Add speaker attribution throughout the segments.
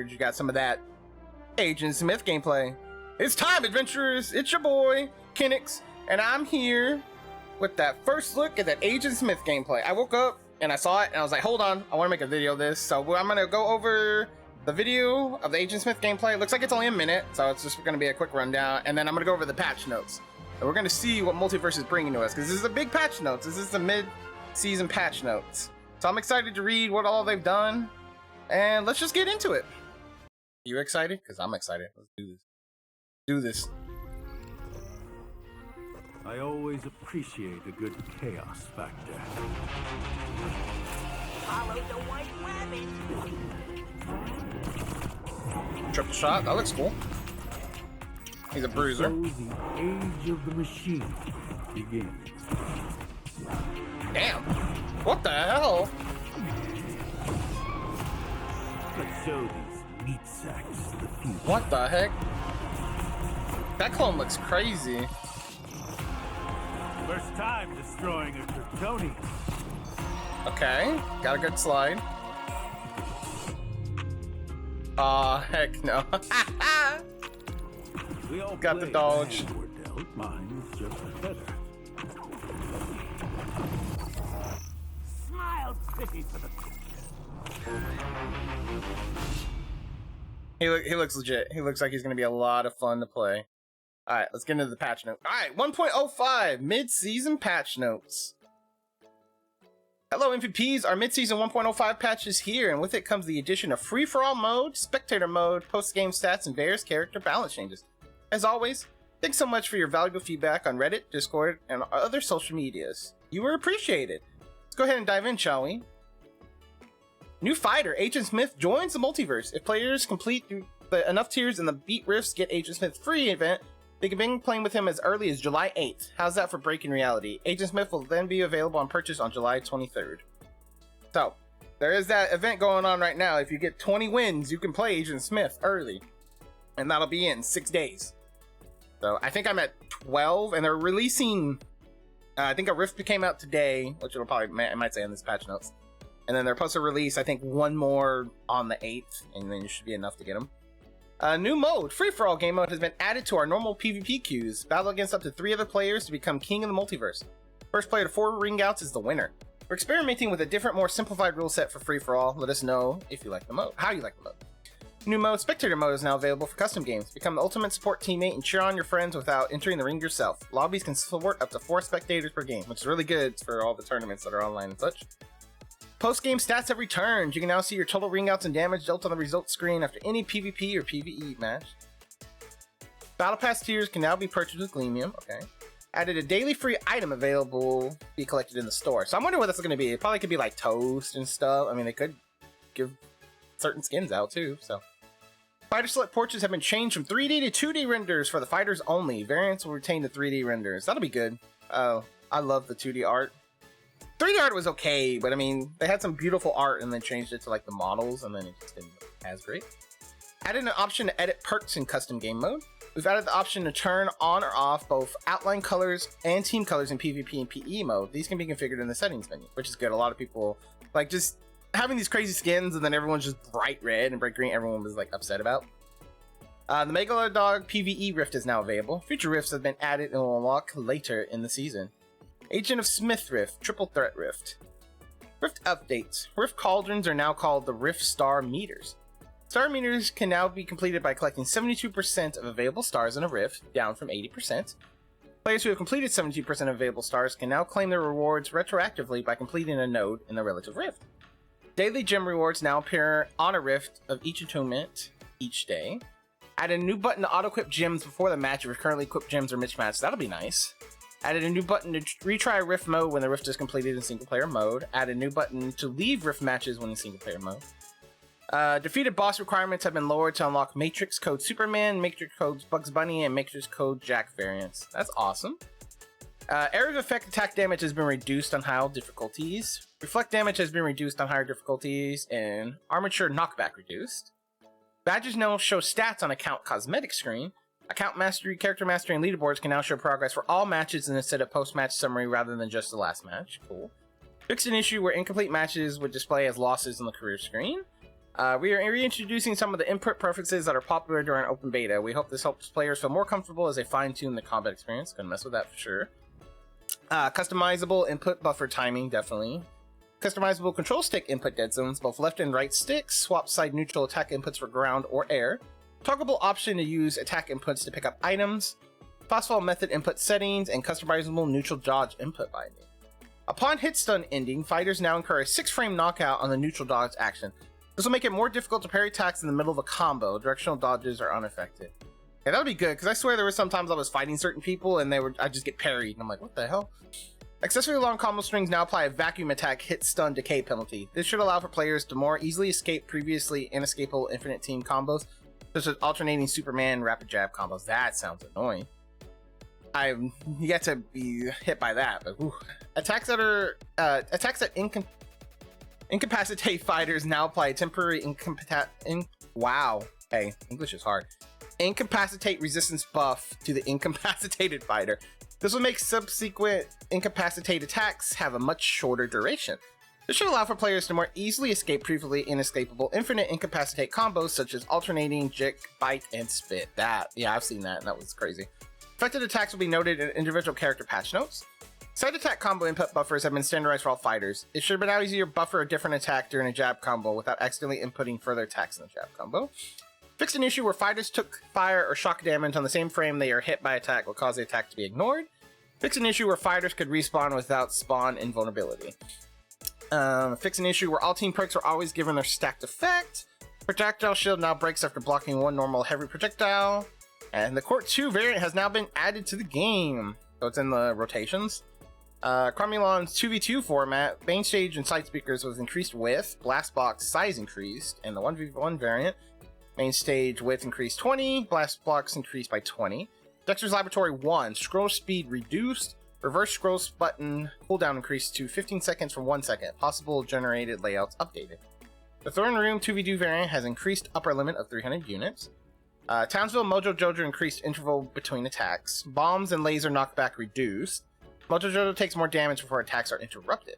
Speaker 1: heard you got some of that Agent Smith gameplay. It's time, adventurers! It's your boy, Kenix, and I'm here with that first look at that Agent Smith gameplay. I woke up and I saw it and I was like, hold on, I want to make a video of this. So I'm gonna go over the video of the Agent Smith gameplay. It looks like it's only a minute, so it's just gonna be a quick rundown, and then I'm gonna go over the patch notes. And we're gonna see what Multiverse is bringing to us, because this is a big patch notes. This is the mid-season patch notes. So I'm excited to read what all they've done, and let's just get into it. You excited? Because I'm excited. Let's do this. Do this.
Speaker 2: I always appreciate a good chaos factor.
Speaker 3: Follow the white rabbit.
Speaker 1: Triple shot. That looks cool. He's a bruiser.
Speaker 2: So the age of the machine begins.
Speaker 1: Damn. What the hell?
Speaker 2: Let's show these meat sacks the future.
Speaker 1: What the heck? That clone looks crazy.
Speaker 2: First time destroying a Kryptonian.
Speaker 1: Okay, got a good slide. Aw, heck no.
Speaker 2: We all
Speaker 1: Got the
Speaker 2: play
Speaker 1: dodge.
Speaker 2: hand we're dealt. Mine is just better.
Speaker 3: Smile pretty for the
Speaker 1: He looks legit. He looks like he's gonna be a lot of fun to play. Alright, let's get into the patch notes. Alright, 1.05 mid-season patch notes. Hello MVPs, our mid-season 1.05 patch is here, and with it comes the addition of free-for-all mode, spectator mode, post-game stats, and various character balance changes. As always, thanks so much for your valuable feedback on Reddit, Discord, and other social medias. You were appreciated. Let's go ahead and dive in, shall we? New fighter, Agent Smith joins the multiverse. If players complete enough tiers in the Beat Rifts Get Agent Smith free event, they can begin playing with him as early as July 8th. How's that for breaking reality? Agent Smith will then be available on purchase on July 23rd. So, there is that event going on right now. If you get 20 wins, you can play Agent Smith early. And that'll be in 6 days. So, I think I'm at 12, and they're releasing... I think a Rift came out today, which it'll probably, I might say in this patch notes. And then they're supposed to release, I think, one more on the 8th, and then it should be enough to get them. New mode, free-for-all game mode, has been added to our normal PvP queues. Battle against up to 3 other players to become king of the multiverse. First player to 4 ring outs is the winner. We're experimenting with a different, more simplified rule set for free-for-all. Let us know if you like the mode, how you like the mode. New mode, spectator mode, is now available for custom games. Become the ultimate support teammate and cheer on your friends without entering the ring yourself. Lobbies can support up to 4 spectators per game, which is really good for all the tournaments that are online and such. Post-game stats have returned. You can now see your total ring outs and damage dealt on the results screen after any PvP or PvE match. Battle Pass tiers can now be purchased with Gleamium. Okay. Added a daily free item available to be collected in the store. So I'm wondering what that's going to be. It probably could be like toast and stuff. I mean, they could give certain skins out too. So fighter select portraits have been changed from 3D to 2D renders for the fighters only. Variants will retain the 3D renders. That'll be good. Oh, I love the 2D art. 3D art was okay, but I mean, they had some beautiful art and then changed it to like the models, and then it just didn't look as great. Added an option to edit perks in custom game mode. We've added the option to turn on or off both outline colors and team colors in PvP and PE mode. These can be configured in the settings menu, which is good. A lot of people like just having these crazy skins and then everyone's just bright red and bright green. Everyone was like upset about. The Megalodog PvE Rift is now available. Future Rifts have been added and will unlock later in the season. Agent of Smith Rift, Triple Threat Rift. Rift updates. Rift Cauldrons are now called the Rift Star Meters. Star Meters can now be completed by collecting 72% of available stars in a Rift, down from 80%. Players who have completed 72% of available stars can now claim their rewards retroactively by completing a node in the relative Rift. Daily gem rewards now appear on a Rift of each attunement each day. Added a new button to auto-equip gems before the match if currently equipped gems are mismatched. That'll be nice. Added a new button to retry Rift mode when the Rift is completed in single-player mode. Added a new button to leave Rift matches when in single-player mode. Defeated boss requirements have been lowered to unlock Matrix Code Superman, Matrix Code Bugs Bunny, and Matrix Code Jack variants. That's awesome. Area of effect attack damage has been reduced on higher difficulties. Reflect damage has been reduced on higher difficulties, and Armature Knockback reduced. Badges now show stats on account cosmetic screen. Account mastery, character mastery, and leaderboards can now show progress for all matches instead of post-match summary rather than just the last match. Cool. Fixed an issue where incomplete matches would display as losses on the career screen. We are reintroducing some of the input preferences that are popular during open beta. We hope this helps players feel more comfortable as they fine-tune the combat experience. Gonna mess with that for sure. Customizable input buffer timing, definitely. Customizable control stick input dead zones, both left and right sticks. Swap side neutral attack inputs for ground or air. Toggleable option to use attack inputs to pick up items. Possible method input settings, and customizable neutral dodge input binding. Upon hit stun ending, fighters now incur a 6-frame knockout on the neutral dodge action. This will make it more difficult to parry attacks in the middle of a combo. Directional dodges are unaffected. Yeah, that'll be good, because I swear there were sometimes I was fighting certain people and I'd just get parried, and I'm like, what the hell? Accessory long combo strings now apply a vacuum attack hit stun decay penalty. This should allow for players to more easily escape previously inescapable infinite team combos, such as alternating Superman rapid jab combos. That sounds annoying. I've yet to be hit by that, but whew. Attacks that incapacitate fighters now apply a temporary wow. Hey, English is hard. Incapacitate resistance buff to the incapacitated fighter. This will make subsequent incapacitate attacks have a much shorter duration. This should allow for players to more easily escape previously inescapable infinite incapacitate combos such as alternating, jick, bite, and spit. Yeah, I've seen that, and that was crazy. Affected attacks will be noted in individual character patch notes. Side attack combo input buffers have been standardized for all fighters. It should be now easier to buffer a different attack during a jab combo without accidentally inputting further attacks in the jab combo. Fixed an issue where fighters took fire or shock damage on the same frame they are hit by attack will cause the attack to be ignored. Fix an issue where fighters could respawn without spawn invulnerability. Fix an issue where all team perks are always given their stacked effect. Projectile shield now breaks after blocking one normal heavy projectile. And the Court 2 variant has now been added to the game. So it's in the rotations. Cromulon's 2v2 format, main stage and side speakers with increased width, blast box size increased, and the 1v1 variant, main stage width increased 20, blast box increased by 20. Dexter's Laboratory 1, scroll speed reduced, reverse scroll button cooldown increased to 15 seconds from 1 second, possible generated layouts updated. The Throne Room 2v2 variant has increased upper limit of 300 units. Townsville Mojo Jojo increased interval between attacks. Bombs and laser knockback reduced. Mojo Jojo takes more damage before attacks are interrupted.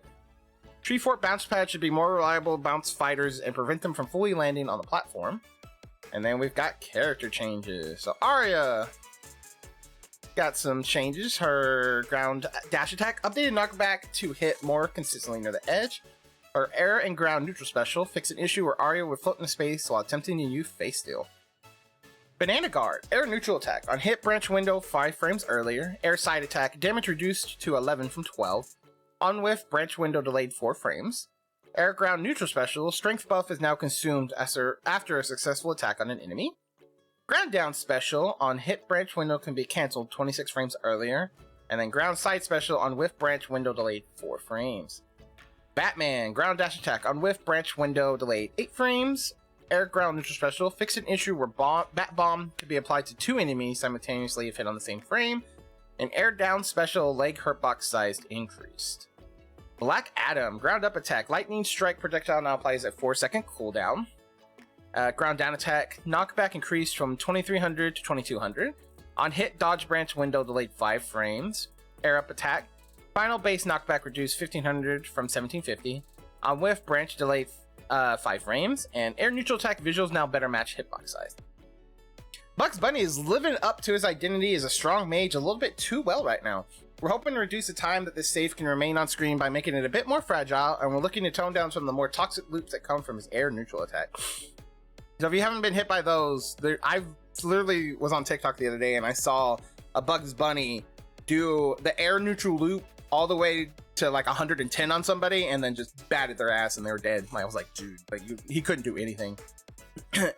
Speaker 1: Tree Fort bounce pad should be more reliable bounce fighters and prevent them from fully landing on the platform. And then we've got character changes. So Arya got some changes. Her ground dash attack updated knockback to hit more consistently near the edge. Her air and ground neutral special fix an issue where Arya would float in space while attempting to use face steal. Banana Guard, air neutral attack. On hit branch window 5 frames earlier. Air side attack, damage reduced to 11 from 12. On whiff, branch window delayed 4 frames. Air ground neutral special, strength buff is now consumed after a successful attack on an enemy. Ground down special, on hit branch window can be cancelled 26 frames earlier. And then ground side special, on whiff branch window delayed 4 frames. Batman, ground dash attack, on whiff branch window delayed 8 frames. Air ground neutral special, fix an issue where bat bomb could be applied to 2 enemies simultaneously if hit on the same frame. And air down special, leg hurt box size increased. Black Adam, ground up attack, lightning strike projectile now applies a 4-second cooldown. Ground down attack, knockback increased from 2300 to 2200. On hit, dodge branch window delayed 5 frames. Air up attack, final base knockback reduced 1500 from 1750. On whiff, branch delayed 5 frames, and air neutral attack visuals now better match hitbox size. Bugs Bunny is living up to his identity as a strong mage a little bit too well right now. We're hoping to reduce the time that this save can remain on screen by making it a bit more fragile, and we're looking to tone down some of the more toxic loops that come from his air neutral attack. So if you haven't been hit by those, I literally was on TikTok the other day and I saw a Bugs Bunny do the air neutral loop all the way to like 110 on somebody and then just batted their ass and they were dead. I was like, dude, he couldn't do anything.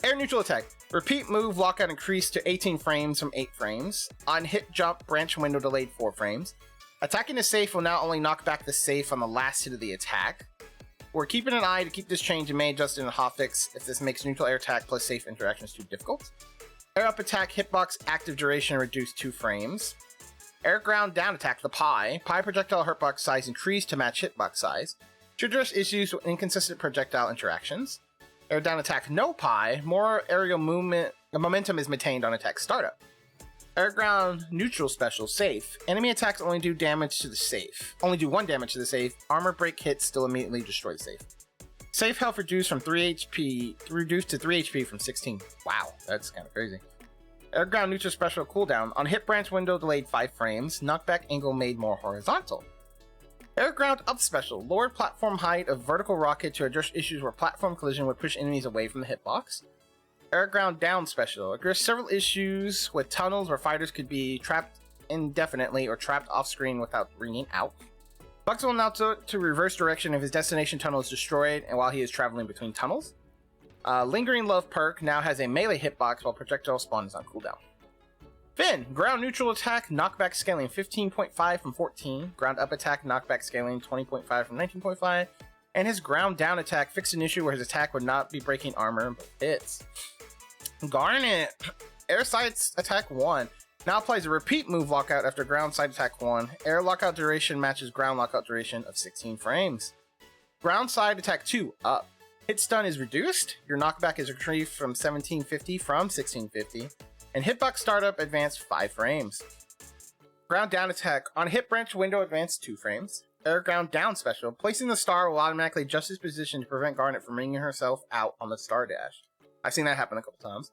Speaker 1: Air neutral attack. Repeat move lockout increased to 18 frames from 8 frames. On hit jump, branch window delayed 4 frames. Attacking the safe will now only knock back the safe on the last hit of the attack. We're keeping an eye to keep this change and may adjust in a hotfix if this makes neutral air attack plus safe interactions too difficult. Air up attack hitbox active duration reduced 2 frames. Air ground down attack, the Pie projectile hurtbox size increased to match hitbox size. Should address issues with inconsistent projectile interactions. Air down attack, no Pie, more aerial movement, momentum is maintained on attack startup. Air ground neutral special, safe. Enemy attacks only do damage to the safe. Only do 1 damage to the safe. Armor break hits still immediately destroy the safe. Safe health reduced from 3 HP, reduced to 3 HP from 16. Wow, that's kind of crazy. Air ground neutral special cooldown. On hit branch window delayed 5 frames. Knockback angle made more horizontal. Air ground up special. Lowered platform height of vertical rocket to address issues where platform collision would push enemies away from the hitbox. Air ground down special. Address several issues with tunnels where fighters could be trapped indefinitely or trapped off screen without ringing out. Bugs will now to reverse direction if his destination tunnel is destroyed and while he is traveling between tunnels. Lingering Love perk now has a melee hitbox while projectile spawn is on cooldown. Finn, ground neutral attack, knockback scaling 15.5 from 14. Ground up attack, knockback scaling 20.5 from 19.5. And his ground down attack fixed an issue where his attack would not be breaking armor but hits. Garnet, air side attack 1. Now applies a repeat move lockout after ground side attack 1. Air lockout duration matches ground lockout duration of 16 frames. Ground side attack 2, up. Hit stun is reduced. Your knockback is retrieved from 1750 from 1650. And hitbox startup advanced 5 frames. Ground down attack. On hit branch window advanced 2 frames. Air ground down special. Placing the star will automatically adjust his position to prevent Garnet from ringing herself out on the star dash. I've seen that happen a couple times.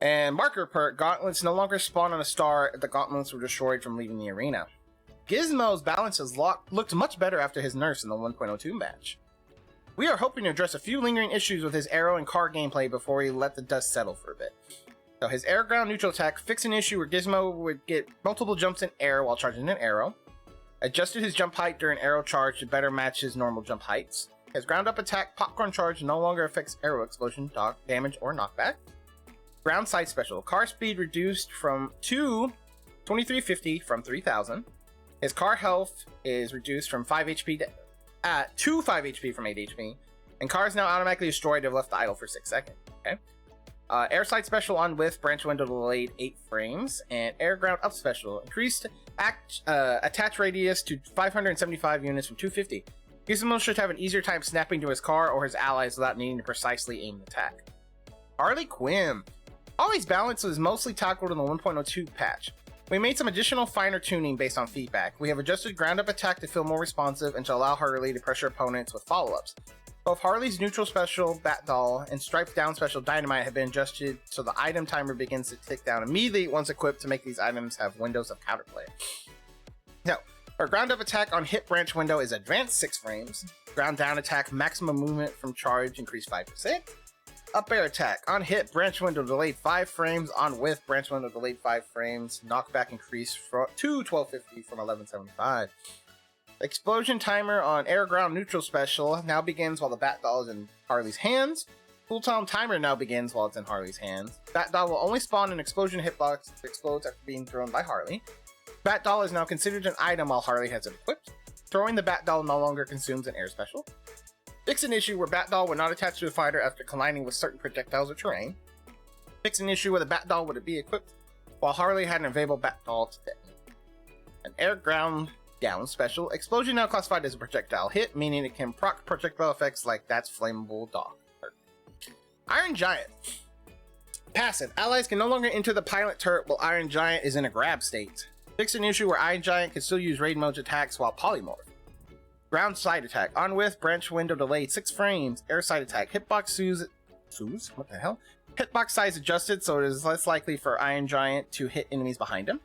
Speaker 1: And marker perk. Gauntlets no longer spawn on a star if the gauntlets were destroyed from leaving the arena. Gizmo's balance has looked much better after his nerfs in the 1.02 match. We are hoping to address a few lingering issues with his arrow and car gameplay before we let the dust settle for a bit. So his air ground neutral attack fixed an issue where Gizmo would get multiple jumps in air while charging an arrow. Adjusted his jump height during arrow charge to better match his normal jump heights. His ground up attack popcorn charge no longer affects arrow explosion, damage, or knockback. Ground side special. Car speed reduced from 2350 from 3000. His car health is reduced from 5 HP to 5 HP from 8 HP. And car is now automatically destroyed if left idle for 6 seconds. Okay. Air side special on with branch window delayed 8 frames. And air ground up special. Increased attach radius to 575 units from 250. Gizmo should have an easier time snapping to his car or his allies without needing to precisely aim an attack. Harley Quinn. Always balance was mostly tackled in the 1.02 patch. We made some additional finer tuning based on feedback. We have adjusted ground up attack to feel more responsive and to allow Harley to pressure opponents with follow-ups. Both Harley's neutral special Bat Doll and Striped down special Dynamite have been adjusted so the item timer begins to tick down immediately once equipped to make these items have windows of counterplay. Now, our ground up attack on hit branch window is advanced 6 frames. Ground down attack maximum movement from charge increased 5%. Up air attack. On hit, branch window delayed 5 frames. On with, branch window delayed 5 frames. Knockback increased to 1250 from 1175. Explosion timer on air ground neutral special now begins while the Bat Doll is in Harley's hands. Cooldown timer now begins while it's in Harley's hands. Bat Doll will only spawn an explosion hitbox that explodes after being thrown by Harley. Bat Doll is now considered an item while Harley has it equipped. Throwing the Bat Doll no longer consumes an air special. Fix an issue where Bat Doll would not attach to a fighter after colliding with certain projectiles or terrain. Fix an issue where the Bat Doll would be equipped while Harley had an available Bat Doll to detonate. An air ground down special. Explosion now classified as a projectile hit, meaning it can proc projectile effects like That's Flammable Dog. Iron Giant. Passive. Allies can no longer enter the pilot turret while Iron Giant is in a grab state. Fix an issue where Iron Giant can still use raid mode attacks while polymorph. Ground side attack. On with, branch window delayed 6 frames. Air side attack. Hitbox Suze? What the hell? Hitbox size adjusted so it is less likely for Iron Giant to hit enemies behind him.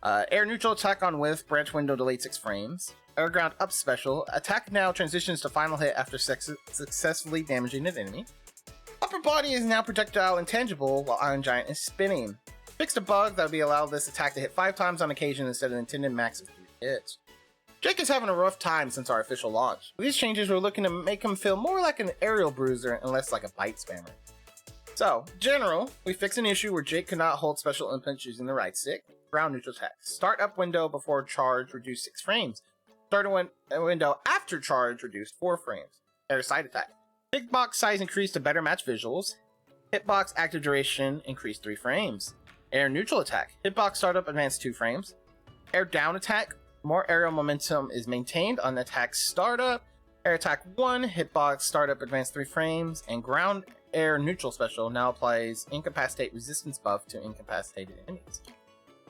Speaker 1: Air neutral attack on with, branch window delayed 6 frames. Air ground up special. Attack now transitions to final hit after successfully damaging an enemy. Upper body is now projectile intangible while Iron Giant is spinning. Fixed a bug that would be allowed this attack to hit 5 times on occasion instead of the intended max of 3 hits. Jake is having a rough time since our official launch. With these changes, we're looking to make him feel more like an aerial bruiser and less like a bite spammer. So, general, we fix an issue where Jake could not hold special inputs using the right stick. Ground neutral attack. Start up window before charge reduced 6 frames. Start a window after charge reduced 4 frames. Air side attack. Big box size increased to better match visuals. Hitbox active duration increased 3 frames. Air neutral attack. Hitbox startup advanced 2 frames. Air down attack. More aerial momentum is maintained on attack startup. Air attack 1. Hitbox startup advanced 3 frames. And ground air neutral special now applies incapacitate resistance buff to incapacitated enemies.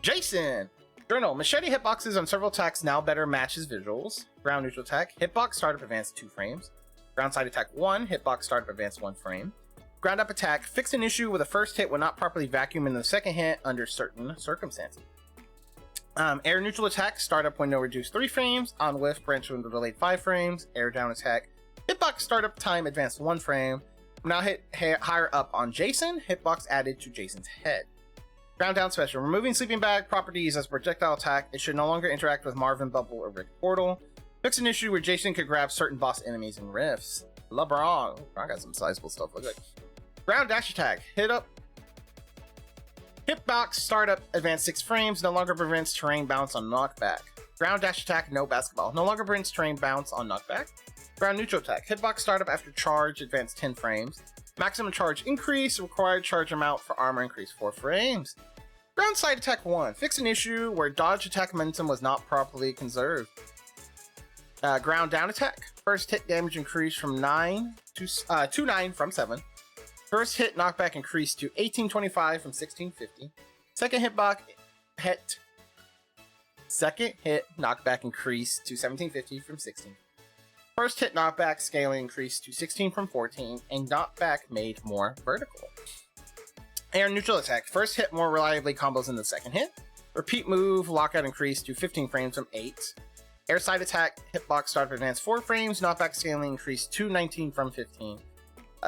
Speaker 1: Jason! Journal. Machete hitboxes on several attacks now better matches visuals. Ground neutral attack. Hitbox startup advanced 2 frames. Ground side attack 1, hitbox startup advance 1 frame. Ground up attack, fix an issue with a first hit when not properly vacuumed in the second hit under certain circumstances. Air neutral attack, startup window reduced 3 frames. On whiff, branch window delayed 5 frames. Air down attack, hitbox startup time advanced 1 frame. Now hit higher up on Jason, hitbox added to Jason's head. Ground down special, removing sleeping bag properties as projectile attack. It should no longer interact with Marvin, Bubble, or Rick Portal. Fix an issue where Jason could grab certain boss enemies and rifts. LeBron. I got some sizable stuff. Look at ground dash attack. Hitbox startup advanced 6 frames. No longer prevents terrain bounce on knockback. Ground dash attack, no basketball. No longer prevents terrain bounce on knockback. Ground neutral attack. Hitbox startup after charge advanced 10 frames. Maximum charge increase. Required charge amount for armor increase 4 frames. Ground side attack 1. Fix an issue where dodge attack momentum was not properly conserved. Ground down attack. First hit damage increased from 9 to 9 from 7. First hit knockback increased to 1825 from 1650. Second hit knockback increased to 1750 from 16. First hit knockback scaling increased to 16 from 14, and knockback made more vertical. Air neutral attack. First hit more reliably combos in the second hit. Repeat move lockout increased to 15 frames from 8. Air side attack, hitbox startup advance 4 frames, knockback scaling increased to 19 from 15.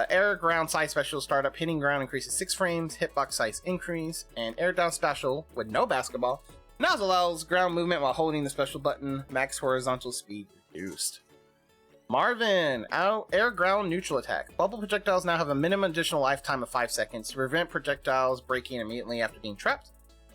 Speaker 1: Air ground side special startup hitting ground increases 6 frames, hitbox size increase, and air down special with no basketball now allows ground movement while holding the special button, max horizontal speed reduced. Marvin, air ground neutral attack. Bubble projectiles now have a minimum additional lifetime of 5 seconds to prevent projectiles breaking immediately after being trapped.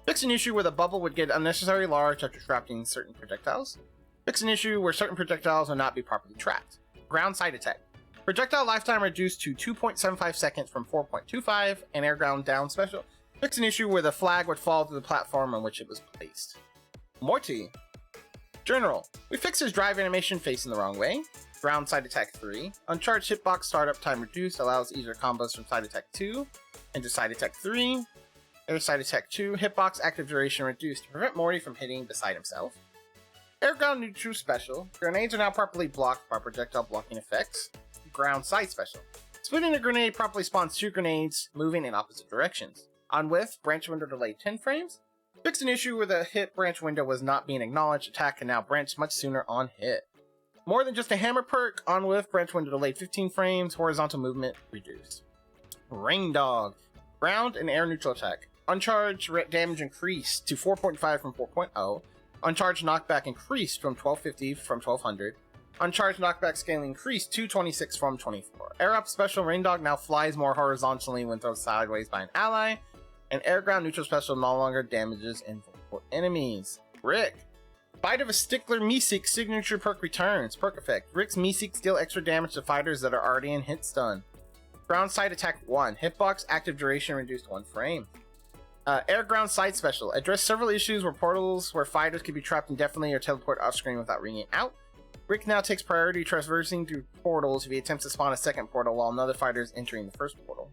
Speaker 1: Fix an issue where the bubble would get unnecessarily large after trapping certain projectiles. Fix an issue where certain projectiles will not be properly trapped. Ground side attack. Projectile lifetime reduced to 2.75 seconds from 4.25, and air ground down special. Fix an issue where the flag would fall to the platform on which it was placed. Morty. General. We fixed his drive animation facing the wrong way. Ground side attack 3. Uncharged hitbox startup time reduced allows easier combos from side attack 2 into side attack 3. Air side attack 2. Hitbox active duration reduced to prevent Morty from hitting beside himself. Air ground neutral special. Grenades are now properly blocked by projectile blocking effects. Ground side special. Splitting a grenade properly spawns 2 grenades moving in opposite directions. On whiff, branch window delayed 10 frames. Fixed an issue where the hit branch window was not being acknowledged. Attack can now branch much sooner on hit. More than just a hammer perk. On whiff, branch window delayed 15 frames. Horizontal movement reduced. Rain Dog. Ground and air neutral attack. Uncharged damage increased to 4.5 from 4.0. Uncharged knockback increased from 1250 from 1200. Uncharged knockback scaling increased to 26 from 24. Air up special Rain Dog now flies more horizontally when thrown sideways by an ally. And air ground neutral special no longer damages invulnerable enemies. Rick. Fight of a Stickler Meeseek signature perk returns. Perk effect. Rick's Meeseeks deal extra damage to fighters that are already in hit stun. Ground side attack 1. Hitbox active duration reduced 1 frame. Air ground side special. Address several issues where portals where fighters can be trapped indefinitely or teleport off screen without ringing out. Rick now takes priority traversing through portals if he attempts to spawn a second portal while another fighter is entering the first portal.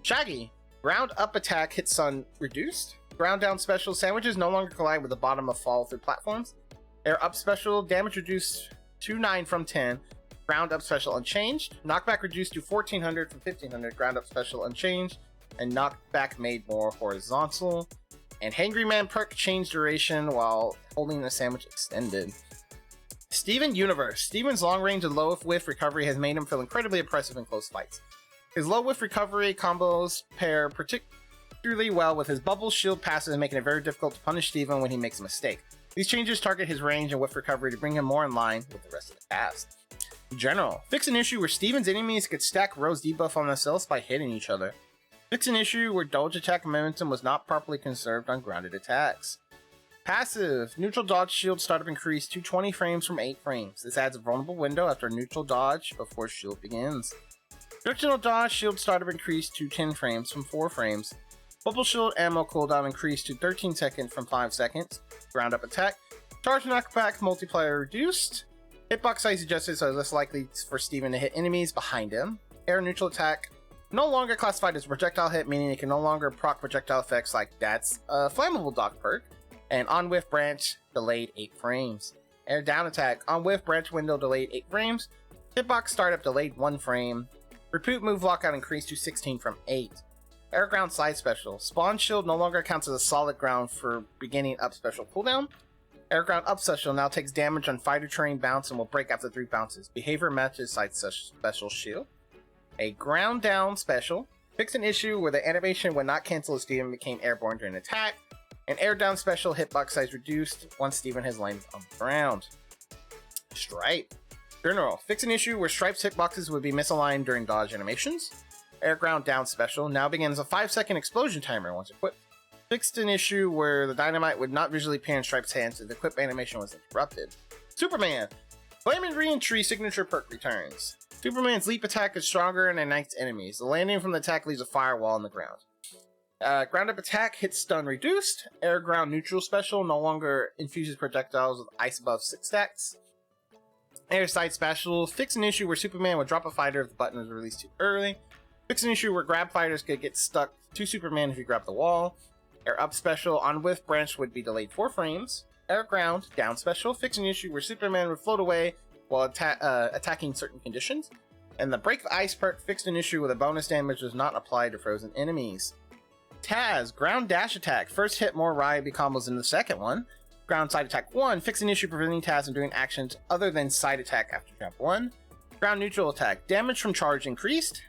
Speaker 1: Shaggy. Ground up attack hit stun reduced. Ground down special. Sandwiches no longer collide with the bottom of fall through platforms. Air up special. Damage reduced to 9 from 10. Ground up special unchanged. Knockback reduced to 1400 from 1500. Ground up special unchanged. And knockback made more horizontal. And Hangry Man perk changed duration while holding the sandwich extended. Steven Universe. Steven's long range and low whiff recovery has made him feel incredibly oppressive in close fights. His low whiff recovery combos pair particularly well with his bubble shield passes, making it very difficult to punish Steven when he makes a mistake. These changes target his range and whiff recovery to bring him more in line with the rest of the cast. General. Fix an issue where Steven's enemies could stack Rose debuff on themselves by hitting each other. Fix an issue where dodge attack momentum was not properly conserved on grounded attacks. Passive. Neutral dodge shield startup increased to 20 frames from 8 frames. This adds a vulnerable window after neutral dodge before shield begins. Directional dodge shield startup increased to 10 frames from 4 frames. Bubble shield ammo cooldown increased to 13 seconds from 5 seconds. Ground up attack. Charge knockback multiplier reduced. Hitbox size adjusted so less likely for Steven to hit enemies behind him. Air neutral attack. No longer classified as a projectile hit, meaning it can no longer proc projectile effects like that's a flammable dock perk. And on whiff branch delayed 8 frames. Air down attack. On whiff branch window delayed 8 frames. Hitbox startup delayed 1 frame. Repeat move lockout increased to 16 from 8. Air ground side special. Spawn shield no longer counts as a solid ground for beginning up special cooldown. Air ground up special now takes damage on fighter terrain bounce and will break after 3 bounces. Behavior matches side special shield. A ground down special. Fix an issue where the animation would not cancel if Steven became airborne during attack. An air down special, hitbox size reduced once Steven has landed on the ground. Stripe. General. Fix an issue where Stripe's hitboxes would be misaligned during dodge animations. Air ground down special now begins a 5-second explosion timer once equipped. Fixed an issue where the dynamite would not visually appear in Stripe's hands if the equip animation was interrupted. Superman. Flaming Reentry signature perk returns. Superman's leap attack is stronger and ignites enemies. The landing from the attack leaves a firewall on the ground. Ground up attack hits stun reduced. Air ground neutral special no longer infuses projectiles with ice above 6 stacks. Air side special. Fix an issue where Superman would drop a fighter if the button was released too early. Fix an issue where grab fighters could get stuck to Superman if you grab the wall. Air up special on whiff branch would be delayed 4 frames. Air ground down special. Fix an issue where Superman would float away while attacking certain conditions. And the break the ice perk fixed an issue where the bonus damage does not apply to frozen enemies. Taz ground dash attack. First hit more Ryobi combos than the second one. Ground side attack 1. Fix an issue preventing Taz from doing actions other than side attack after jump 1. Ground neutral attack. Damage from charge increased.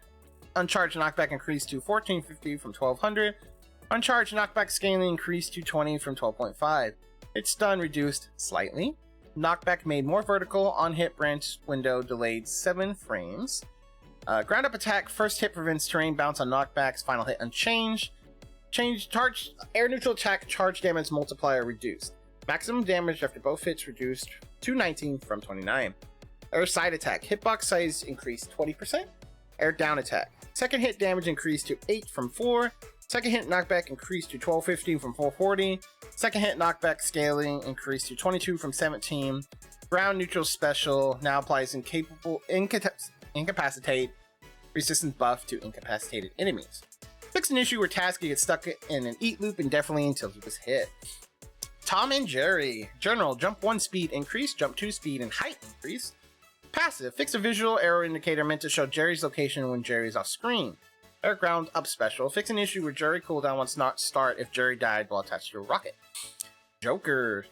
Speaker 1: Uncharged knockback increased to 1450 from 1200. Uncharged knockback scaling increased to 20 from 12.5. Its stun reduced slightly. Knockback made more vertical. On hit branch window delayed 7 frames. Ground up attack. First hit prevents terrain bounce on knockbacks. Final hit unchanged. Charge air neutral attack charge damage multiplier reduced. Maximum damage after both hits reduced to 19 from 29. Air side attack. Hitbox size increased 20%. Air down attack. Second hit damage increased to 8 from 4. Second hit knockback increased to 1250 from 440. Second hit knockback scaling increased to 22 from 17. Ground neutral special now applies incapacitate resistance buff to incapacitated enemies. Fix an issue where Taz gets stuck in an eat loop indefinitely until he was hit. Tom and Jerry. General, jump 1 speed increase, jump 2 speed and height increase. Passive, fix a visual arrow indicator meant to show Jerry's location when Jerry's off screen. Air ground up special, fix an issue where Jerry cooldown will not start if Jerry died while attached to a rocket. Joker.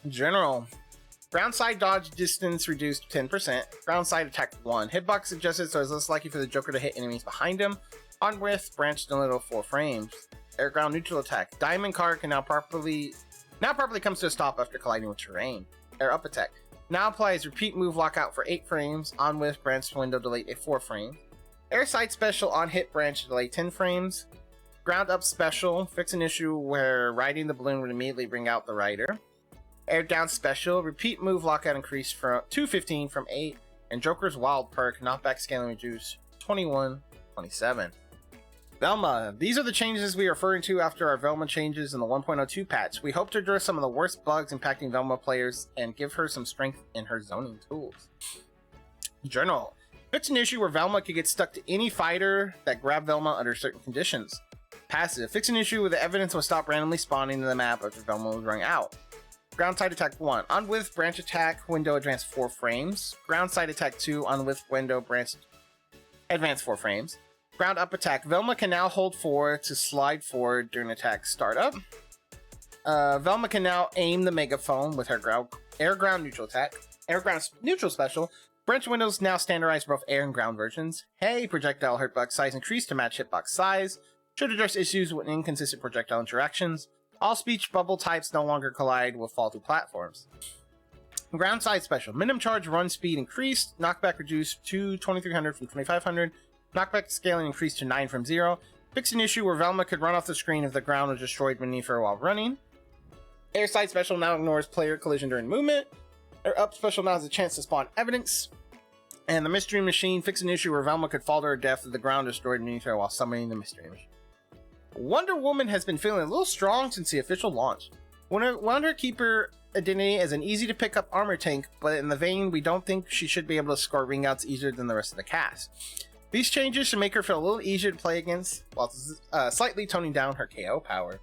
Speaker 1: General. Ground side dodge distance reduced 10%. Ground side attack 1. Hitbox adjusted so it's less likely for the Joker to hit enemies behind him. On width, branch delayed 4 frames. Air ground neutral attack. Diamond card can now properly comes to a stop after colliding with terrain. Air up attack. Now applies repeat move lockout for 8 frames. On width, branch window delayed 4 frames. Air side special on hit branch delay 10 frames. Ground up special. Fix an issue where riding the balloon would immediately bring out the rider. Air down special. Repeat move lockout increased from 215 from 8. And Joker's wild perk knockback scaling reduced 21-27. Velma. These are the changes we are referring to after our Velma changes in the 1.02 patch. We hope to address some of the worst bugs impacting Velma players and give her some strength in her zoning tools. Journal. Fix an issue where Velma could get stuck to any fighter that grabbed Velma under certain conditions. Passive. Fix an issue where the evidence will stop randomly spawning in the map after Velma was running out. Ground side attack 1. On width, branch attack, window advance 4 frames. Ground side attack 2. On width, window, branch advance 4 frames. Ground up attack. Velma can now hold forward to slide forward during attack startup. Velma can now aim the megaphone with her air ground neutral attack. Air ground neutral special. Branch windows now standardized for both air and ground versions. Hey, projectile hitbox size increased to match hitbox size. Should address issues with inconsistent projectile interactions. All speech bubble types no longer collide with faulty platforms. Ground side special. Minimum charge run speed increased. Knockback reduced to 2300 from 2500. Knockback scaling increased to 9 from 0. Fix an issue where Velma could run off the screen if the ground was destroyed beneath her while running. Air side special now ignores player collision during movement. Air up special now has a chance to spawn evidence. And the mystery machine. Fix an issue where Velma could fall to her death if the ground destroyed beneath her while summoning the mystery machine. Wonder Woman has been feeling a little strong since the official launch. Wonder Keeper identity as an easy to pick up armor tank, but in the vein we don't think she should be able to score ring outs easier than the rest of the cast. These changes should make her feel a little easier to play against, while slightly toning down her KO power.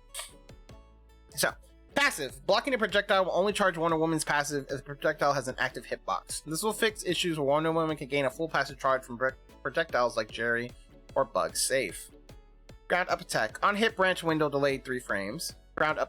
Speaker 1: So, Passive. Blocking a projectile will only charge Wonder Woman's passive if the projectile has an active hitbox. This will fix issues where Wonder Woman can gain a full passive charge from projectiles like Jerry or Bug Safe. Ground up attack. On hit, branch window delayed 3 frames. Ground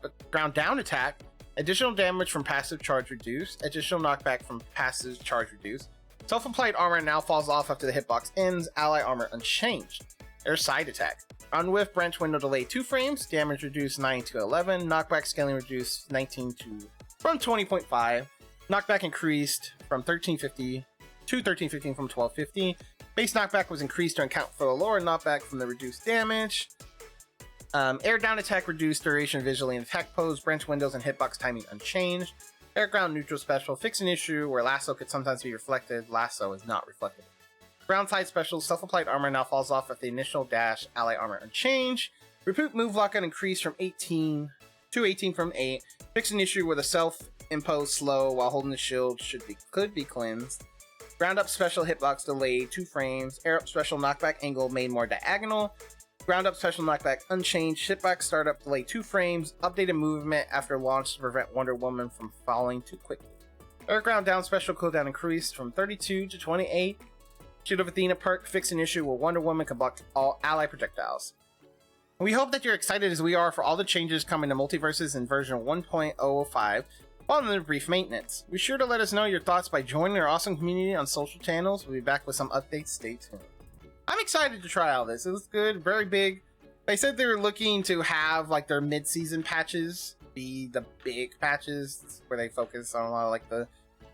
Speaker 1: down attack. Additional damage from passive charge reduced. Additional knockback from passive charge reduced. Self-applied armor now falls off after the hitbox ends. Ally armor unchanged. Air side attack. On whiff, branch window delayed 2 frames. Damage reduced 9 to 11. Knockback scaling reduced 19 from 20.5. Knockback increased from 1350 to 1315 from 1250. Base knockback was increased to account for the lower knockback from the reduced damage. Air down attack reduced duration visually in attack pose. Branch windows and hitbox timing unchanged. Air ground neutral special. Fix an issue where lasso could sometimes be reflected. Lasso is not reflected. Ground side special. Self-applied armor now falls off at the initial dash. Ally armor unchanged. Repeat move lock got increased from 18 to 18 from 8. Fix an issue where the self-imposed slow while holding the shield could be cleansed. Ground up special hitbox delayed 2 frames. Air up special knockback angle made more diagonal. Ground up special knockback unchanged. Hitbox startup delayed 2 frames. Updated movement after launch to prevent Wonder Woman from falling too quickly. Air ground down special cooldown increased from 32 to 28. Shield of Athena perk fix an issue where Wonder Woman can block all ally projectiles. We hope that you're excited as we are for all the changes coming to Multiverses in version 1.005 following the brief maintenance. Be sure to let us know your thoughts by joining our awesome community on social channels. We'll be back with some updates. Stay tuned. I'm excited to try all this. It was good, very big. They said they were looking to have like their mid-season patches be the big patches where they focus on a lot of like the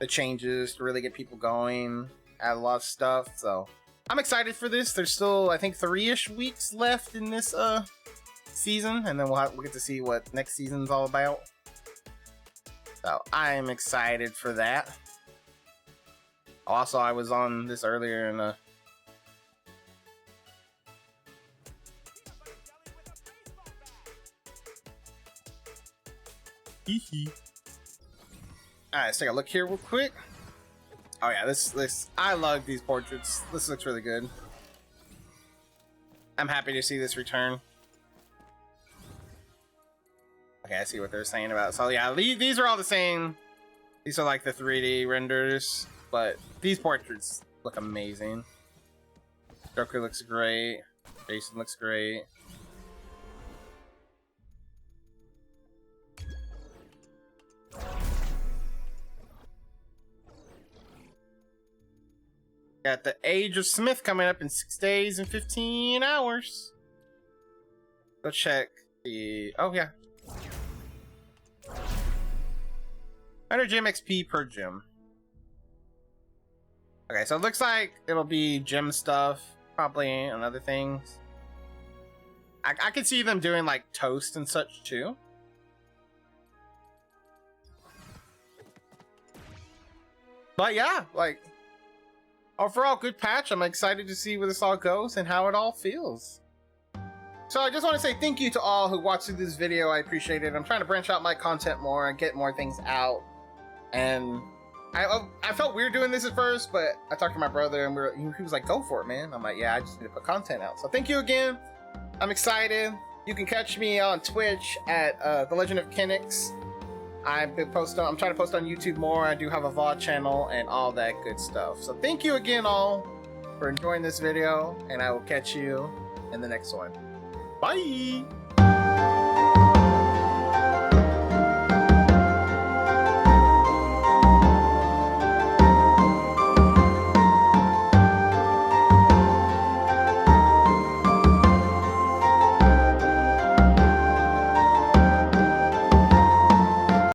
Speaker 1: changes to really get people going. Add a lot of stuff, so I'm excited for this. There's still, I think, 3-ish weeks left in this season, and then we'll get to see what next season's all about. So I'm excited for that. Also, I was on this earlier in Alright, let's take a look here real quick. Oh yeah, this I love these portraits. This looks really good. I'm happy to see this return. Okay, I see what they're saying about it. So yeah, these are all the same. These are like the 3D renders, but these portraits look amazing. Joker looks great. Jason looks great. Got the Age of Smith coming up in 6 days and 15 hours. Go check the... Oh, yeah. 100 gem XP per gem. Okay, so it looks like it'll be gem stuff, probably, and other things. I could see them doing, like, toast and such, too. But, yeah, like... Overall, good patch. I'm excited to see where this all goes and how it all feels. So I just want to say thank you to all who watched this video. I appreciate it. I'm trying to branch out my content more and get more things out. And I felt weird doing this at first, but I talked to my brother and he was like, go for it, man. I'm like, yeah, I just need to put content out. So thank you again. I'm excited. You can catch me on Twitch at TheLegendofKenix. I'm trying to post on YouTube more. I do have a VOD channel and all that good stuff. So thank you again all for enjoying this video, and I will catch you in the next one. Bye!